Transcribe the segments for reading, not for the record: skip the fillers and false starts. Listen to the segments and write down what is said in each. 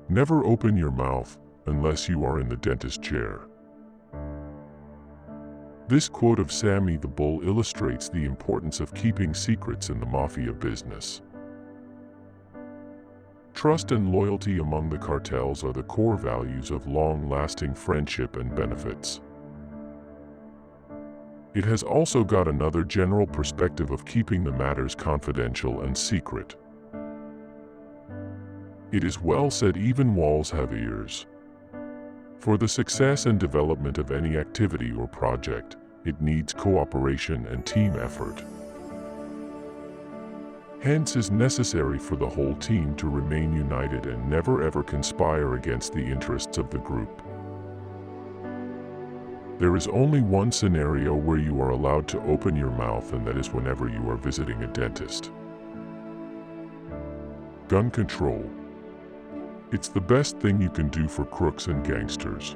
Never open your mouth unless you are in the dentist chair. This quote of Sammy the Bull illustrates the importance of keeping secrets in the mafia business. Trust and loyalty among the cartels are the core values of long-lasting friendship and benefits. It has also got another general perspective of keeping the matters confidential and secret. It is well said, even walls have ears. For the success and development of any activity or project, it needs cooperation and team effort. Hence, it is necessary for the whole team to remain united and never ever conspire against the interests of the group. There is only one scenario where you are allowed to open your mouth, and that is whenever you are visiting a dentist. Gun control. It's the best thing you can do for crooks and gangsters.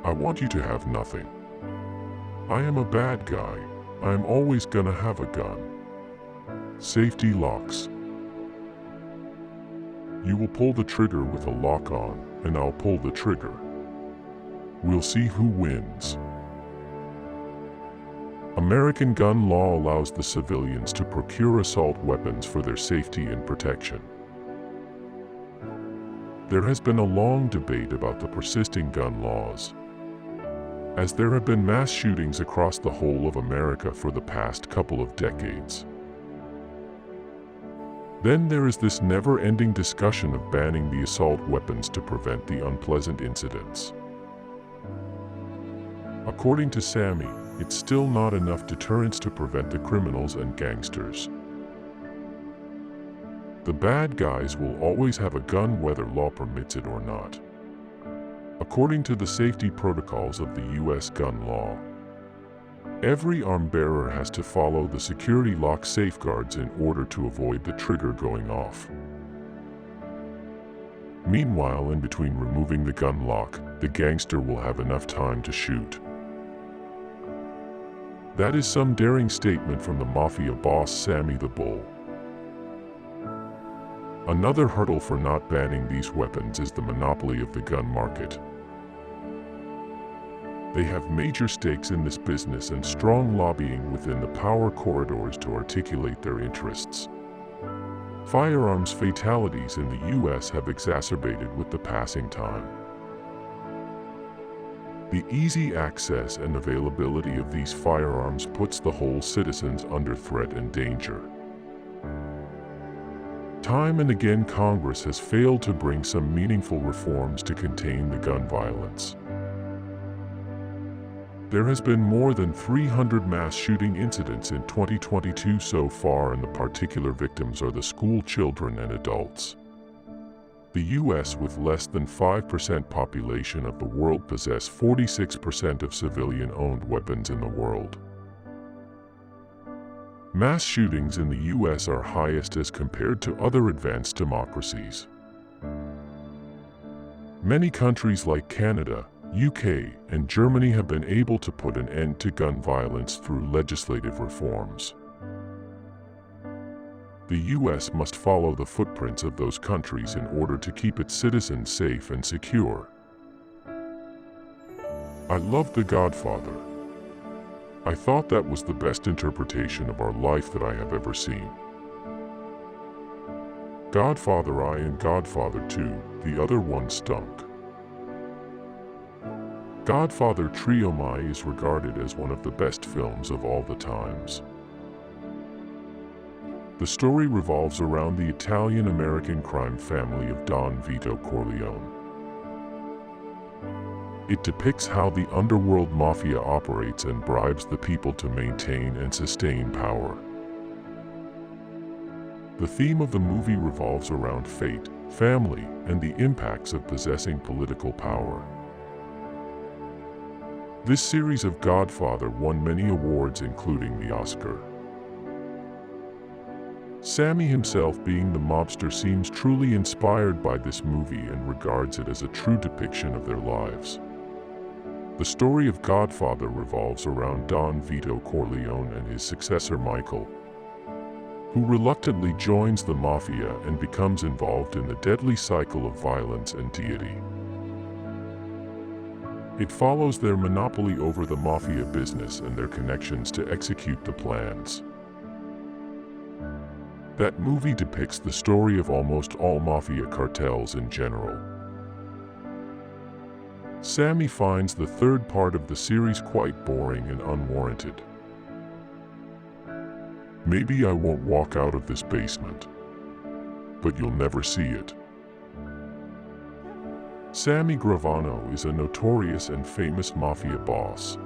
I want you to have nothing. I am a bad guy. I am always gonna have a gun. Safety locks. You will pull the trigger with a lock on, and I'll pull the trigger. We'll see who wins. American gun law allows the civilians to procure assault weapons for their safety and protection. There has been a long debate about the persisting gun laws, as there have been mass shootings across the whole of America for the past couple of decades. Then there is this never-ending discussion of banning the assault weapons to prevent the unpleasant incidents. According to Sammy, it's still not enough deterrence to prevent the criminals and gangsters. The bad guys will always have a gun whether law permits it or not. According to the safety protocols of the U.S. gun law, every arm bearer has to follow the security lock safeguards in order to avoid the trigger going off. Meanwhile, in between removing the gun lock, the gangster will have enough time to shoot. That is some daring statement from the mafia boss Sammy the Bull. Another hurdle for not banning these weapons is the monopoly of the gun market. They have major stakes in this business and strong lobbying within the power corridors to articulate their interests. Firearms fatalities in the U.S. have exacerbated with the passing time. The easy access and availability of these firearms puts the whole citizens under threat and danger. Time and again, Congress has failed to bring some meaningful reforms to contain the gun violence. There has been more than 300 mass shooting incidents in 2022 so far, and the particular victims are the school children and adults. The U.S., with less than 5% population of the world, possess 46% of civilian-owned weapons in the world. Mass shootings in the U.S. are highest as compared to other advanced democracies. Many countries like Canada, UK, and Germany have been able to put an end to gun violence through legislative reforms. The U.S. must follow the footprints of those countries in order to keep its citizens safe and secure. I loved The Godfather. I thought that was the best interpretation of our life that I have ever seen. Godfather I and Godfather 2, the other one stunk. Godfather Trio My is regarded as one of the best films of all the times. The story revolves around the Italian-American crime family of Don Vito Corleone. It depicts how the underworld mafia operates and bribes the people to maintain and sustain power. The theme of the movie revolves around fate, family, and the impacts of possessing political power. This series of Godfather won many awards, including the Oscar. Sammy himself, being the mobster, seems truly inspired by this movie and regards it as a true depiction of their lives. The story of Godfather revolves around Don Vito Corleone and his successor Michael. who reluctantly joins the mafia and becomes involved in the deadly cycle of violence and deity. It follows their monopoly over the mafia business and their connections to execute the plans. That movie depicts the story of almost all mafia cartels in general. Sammy finds the third part of the series quite boring and unwarranted. Maybe I won't walk out of this basement, but you'll never see it. Sammy Gravano is a notorious and famous mafia boss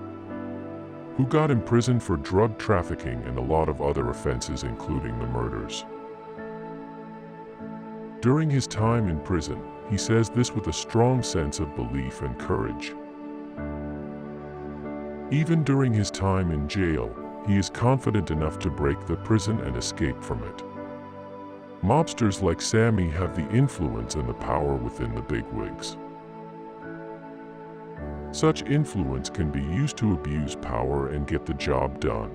who got imprisoned for drug trafficking and a lot of other offenses, including the murders. During his time in prison, he says this with a strong sense of belief and courage. Even during his time in jail, he is confident enough to break the prison and escape from it. Mobsters like Sammy have the influence and the power within the bigwigs. Such influence can be used to abuse power and get the job done.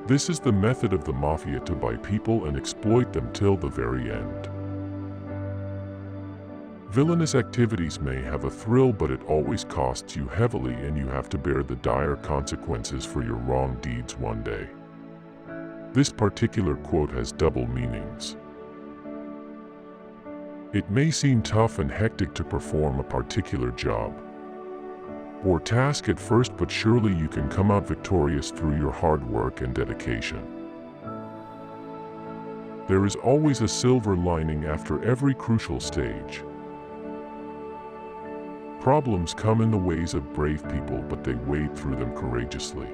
This is the method of the mafia to buy people and exploit them till the very end. Villainous activities may have a thrill, but it always costs you heavily, and you have to bear the dire consequences for your wrong deeds one day. This particular quote has double meanings. It may seem tough and hectic to perform a particular job or task at first, but surely you can come out victorious through your hard work and dedication. There is always a silver lining after every crucial stage. Problems come in the ways of brave people, but they wade through them courageously.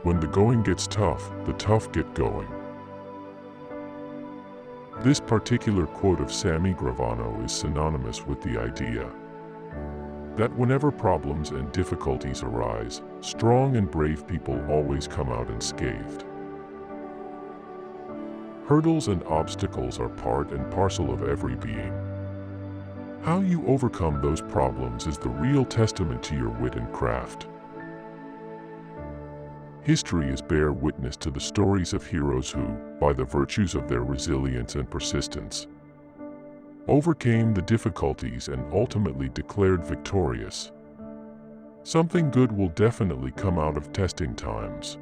When the going gets tough, the tough get going. This particular quote of Sammy Gravano is synonymous with the idea that whenever problems and difficulties arise, strong and brave people always come out unscathed. Hurdles and obstacles are part and parcel of every being. How you overcome those problems is the real testament to your wit and craft. History is bear witness to the stories of heroes who, by the virtues of their resilience and persistence, overcame the difficulties and ultimately declared victorious. Something good will definitely come out of testing times.